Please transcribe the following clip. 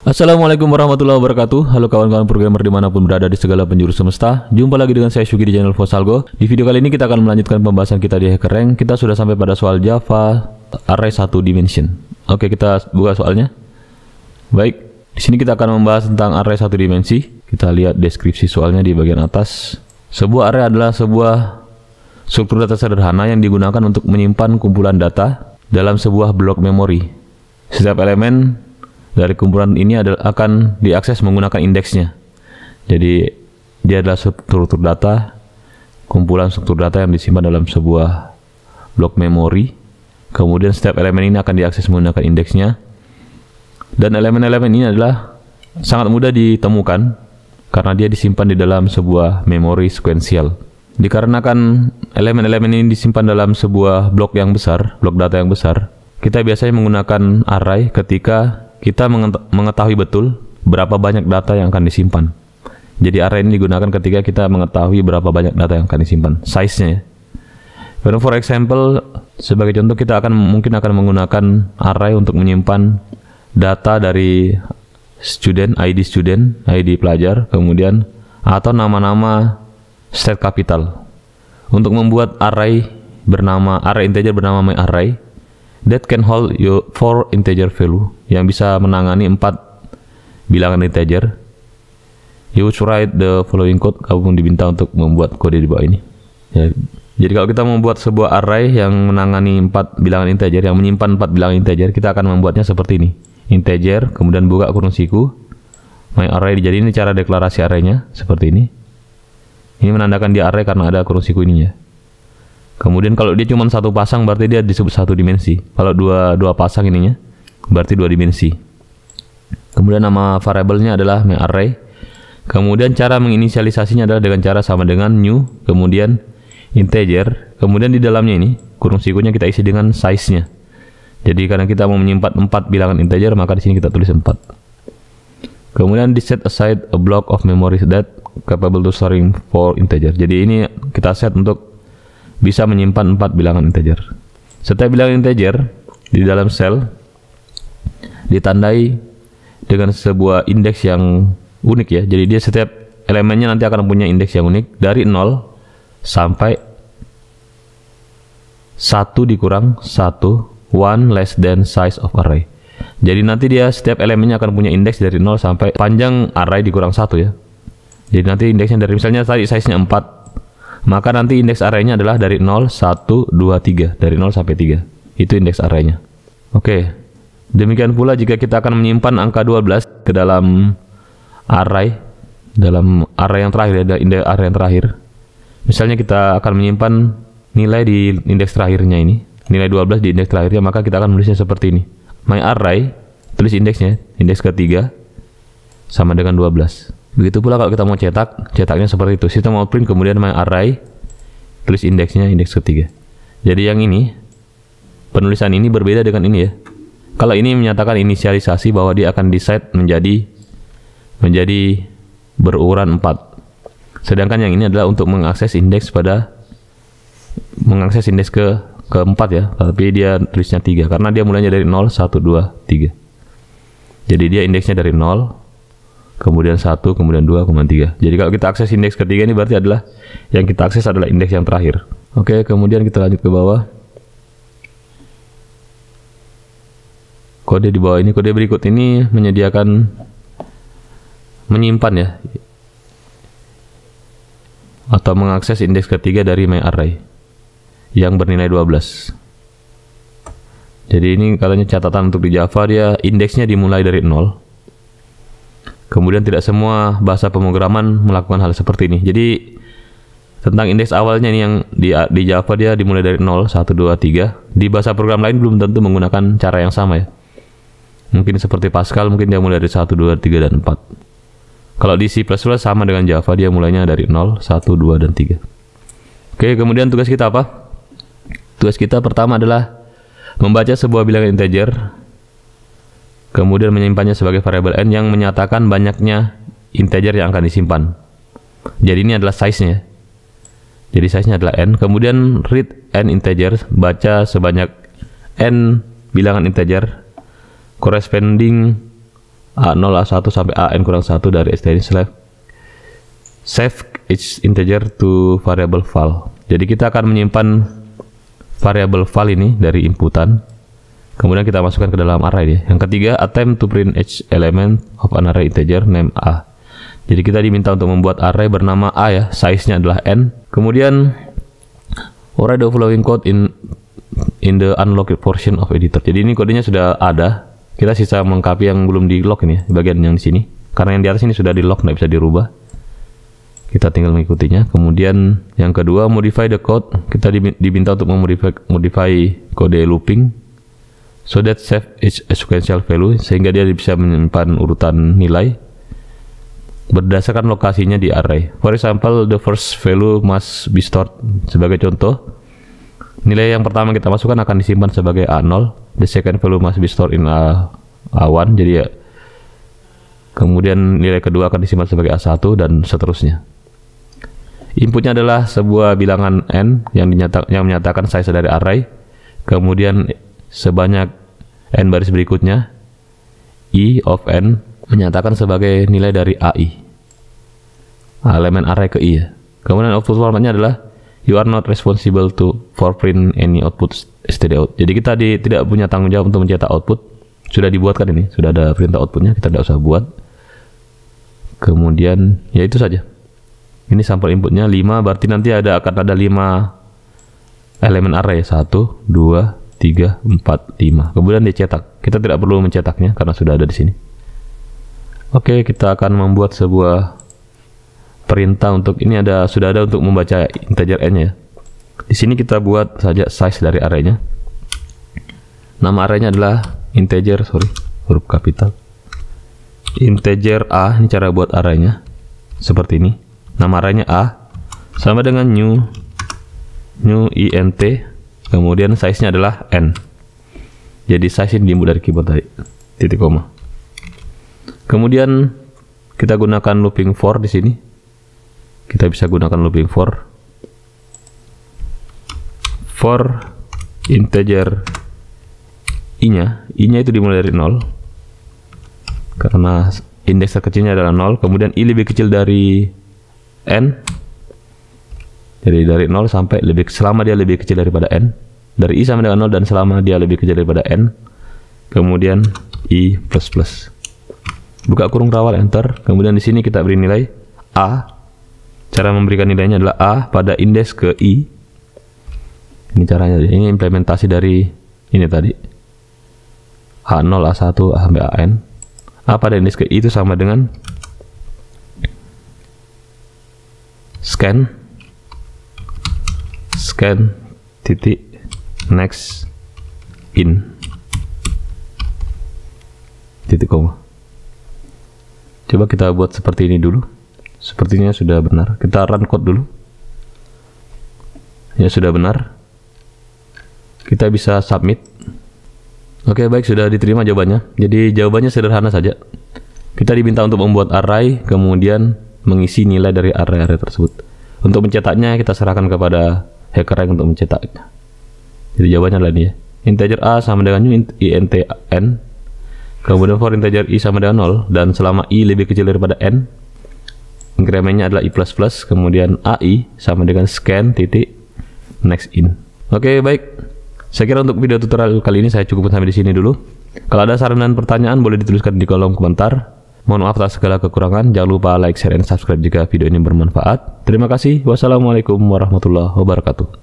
Assalamualaikum warahmatullahi wabarakatuh. Halo kawan-kawan programmer dimanapun berada di segala penjuru semesta. Jumpa lagi dengan saya Syugi di channel Fosalgo. Di video kali ini kita akan melanjutkan pembahasan kita di HackerRank. Kita sudah sampai pada soal Java Array 1 Dimension. Oke, kita buka soalnya. Baik, di sini kita akan membahas tentang array 1 dimensi. Kita lihat deskripsi soalnya di bagian atas. Sebuah array adalah sebuah struktur data sederhana yang digunakan untuk menyimpan kumpulan data dalam sebuah blok memori. Setiap elemen dari kumpulan ini akan diakses menggunakan indeksnya. Jadi dia adalah struktur data, kumpulan struktur data yang disimpan dalam sebuah blok memori. Kemudian setiap elemen ini akan diakses menggunakan indeksnya. Dan elemen-elemen ini adalah sangat mudah ditemukan karena dia disimpan di dalam sebuah memori sekuensial. Dikarenakan elemen-elemen ini disimpan dalam sebuah blok yang besar, blok data yang besar, kita biasanya menggunakan array ketika kita mengetahui betul berapa banyak data yang akan disimpan. Jadi array ini digunakan ketika kita mengetahui berapa banyak data yang akan disimpan, size-nya ya. For example, sebagai contoh kita mungkin akan menggunakan array untuk menyimpan data dari student, ID pelajar, kemudian atau nama-nama state capital. Untuk membuat array integer bernama myArray that can hold your 4 integer value, yang bisa menangani 4 bilangan integer. You should write the following code. Kamu diminta untuk membuat kode di bawah ini ya. Jadi kalau kita membuat sebuah array yang menangani 4 bilangan integer, yang menyimpan 4 bilangan integer, kita akan membuatnya seperti ini. Integer, kemudian buka kurung siku myArray. Jadi ini cara deklarasi arraynya seperti ini. Ini menandakan dia array karena ada kurung siku ininya. Kemudian kalau dia cuma satu pasang berarti dia disebut satu dimensi. Kalau dua pasang ininya berarti 2 dimensi. Kemudian nama variabelnya adalah myArray. Kemudian cara menginisialisasinya adalah dengan cara sama dengan new, kemudian integer, kemudian di dalamnya ini kurung sikunya kita isi dengan size-nya. Jadi karena kita mau menyimpan 4 bilangan integer, maka di sini kita tulis 4. Kemudian di set aside a block of memory that capable to storing 4 integer. Jadi ini kita set untuk bisa menyimpan 4 bilangan integer. Setiap bilangan integer di dalam sel ditandai dengan sebuah indeks yang unik ya. Jadi dia setiap elemennya nanti akan punya indeks yang unik dari 0 sampai 1 dikurang 1, 1 less than size of array. Jadi nanti dia setiap elemennya akan punya indeks dari 0 sampai panjang array dikurang 1 ya. Jadi nanti indeksnya dari, misalnya tadi size-nya 4, maka nanti indeks arraynya adalah dari 0, 1, 2, 3. Dari 0 sampai 3. Itu indeks arraynya. Oke. Demikian pula jika kita akan menyimpan angka 12 ke dalam array. Dalam array yang terakhir, ada indeks array yang terakhir. Misalnya kita akan menyimpan nilai di indeks terakhirnya ini. Nilai 12 di indeks terakhirnya, maka kita akan menulisnya seperti ini. myArray, tulis indeksnya. Indeks ketiga sama dengan 12. Begitu pula kalau kita mau cetaknya seperti itu. Sistem out print, kemudian myArray, tulis indeksnya, indeks ketiga. Jadi yang ini, penulisan ini berbeda dengan ini ya. Kalau ini menyatakan inisialisasi bahwa dia akan di-set menjadi berukuran 4. Sedangkan yang ini adalah untuk mengakses indeks keempat ya. Tapi dia tulisnya 3 karena dia mulainya dari 0, 1, 2, 3. Jadi dia indeksnya dari 0, kemudian 1, kemudian 2, kemudian 3. Jadi kalau kita akses indeks ketiga ini berarti adalah yang kita akses adalah indeks yang terakhir. Oke, kemudian kita lanjut ke bawah. Kode di bawah ini, kode berikut ini menyimpan ya, atau mengakses indeks ketiga dari myArray yang bernilai 12. Jadi ini katanya catatan untuk di Java, dia indeksnya dimulai dari 0. Kemudian tidak semua bahasa pemrograman melakukan hal seperti ini. Jadi tentang indeks awalnya ini yang di Java dia dimulai dari 0, 1, 2, 3. Di bahasa program lain belum tentu menggunakan cara yang sama ya. Mungkin seperti Pascal, mungkin dia mulai dari 1, 2, 3, dan 4. Kalau di C++ sama dengan Java, dia mulainya dari 0, 1, 2, dan 3. Oke, kemudian tugas kita apa? Tugas kita pertama adalah membaca sebuah bilangan integer, kemudian menyimpannya sebagai variabel n yang menyatakan banyaknya integer yang akan disimpan. Jadi ini adalah size-nya. Jadi size-nya adalah n. Kemudian read n integer, baca sebanyak n bilangan integer corresponding A0, A1 sampai AN kurang 1 dari string save each integer to variable val. Jadi kita akan menyimpan variable val ini dari inputan, kemudian kita masukkan ke dalam array dia. Yang ketiga, attempt to print each element of an array integer name A. Jadi kita diminta untuk membuat array bernama A ya, size-nya adalah n. Kemudian write the following code in the unlocked portion of editor. Jadi ini kodenya sudah ada. Kita sisa melengkapi yang belum di lock ini, bagian yang di sini. Karena yang di atas ini sudah di lock, nggak bisa dirubah. Kita tinggal mengikutinya. Kemudian yang kedua, modify the code. Kita diminta untuk modify kode looping so that save each sequential value, sehingga dia bisa menyimpan urutan nilai berdasarkan lokasinya di array. For example, the first value must be stored. Sebagai contoh, nilai yang pertama kita masukkan akan disimpan sebagai A0. The second value must be stored in A1. Jadi ya, kemudian nilai kedua akan disimpan sebagai A1 dan seterusnya. Inputnya adalah sebuah bilangan n yang menyatakan size dari array. Kemudian sebanyak n baris berikutnya, i of n menyatakan sebagai nilai dari ai, elemen array ke i ya. Kemudian output formatnya adalah you are not responsible for print any output stdout. Jadi kita tidak punya tanggung jawab untuk mencetak output. Sudah dibuatkan ini, sudah ada perintah outputnya, kita tidak usah buat. Kemudian ya itu saja. Ini sampel inputnya 5, berarti nanti akan ada 5 elemen array, 1, 2, 3, 4, 5. Kemudian dicetak. Kita tidak perlu mencetaknya karena sudah ada di sini. Oke, kita akan membuat sebuah perintah untuk ini sudah ada untuk membaca integer n ya. Di sini kita buat saja size dari arraynya. Nama arraynya adalah integer, huruf kapital. Integer A, ini cara buat arraynya. Seperti ini. Nama arraynya A sama dengan new int, kemudian size-nya adalah n. Jadi size ini diinput dari keyboard tadi, titik koma. Kemudian kita gunakan looping for di sini. Kita bisa gunakan looping for integer i-nya itu dimulai dari 0 karena indeks terkecilnya adalah 0. Kemudian i lebih kecil dari n, jadi dari 0 sampai selama dia lebih kecil daripada n, dari i sama dengan 0 dan selama dia lebih kecil daripada n. Kemudian i plus, buka kurung rawal, enter. Kemudian di sini kita beri nilai a. Cara memberikan nilainya adalah a pada indeks ke i. Ini caranya, ini implementasi dari ini tadi, a0, a1 sampai an. A pada indeks ke i itu sama dengan scan titik next in titik koma. Coba kita buat seperti ini dulu. Sepertinya sudah benar. Kita run code dulu. Ya sudah benar. Kita bisa submit. Oke, baik, sudah diterima jawabannya. Jadi jawabannya sederhana saja. Kita diminta untuk membuat array, kemudian mengisi nilai dari array tersebut. Untuk mencetaknya kita serahkan kepada HackerRank untuk mencetaknya. Jadi jawabannya adalah ini ya. Integer a sama dengan new int n. Kemudian for integer i sama dengan 0, dan selama i lebih kecil daripada n, incrementnya adalah i++. Kemudian ai sama dengan scan titik next in. Oke, baik. Saya kira untuk video tutorial kali ini saya cukupkan sampai di sini dulu. Kalau ada saran dan pertanyaan boleh dituliskan di kolom komentar. Mohon maaf atas segala kekurangan. Jangan lupa like, share, dan subscribe jika video ini bermanfaat. Terima kasih. Wassalamualaikum warahmatullahi wabarakatuh.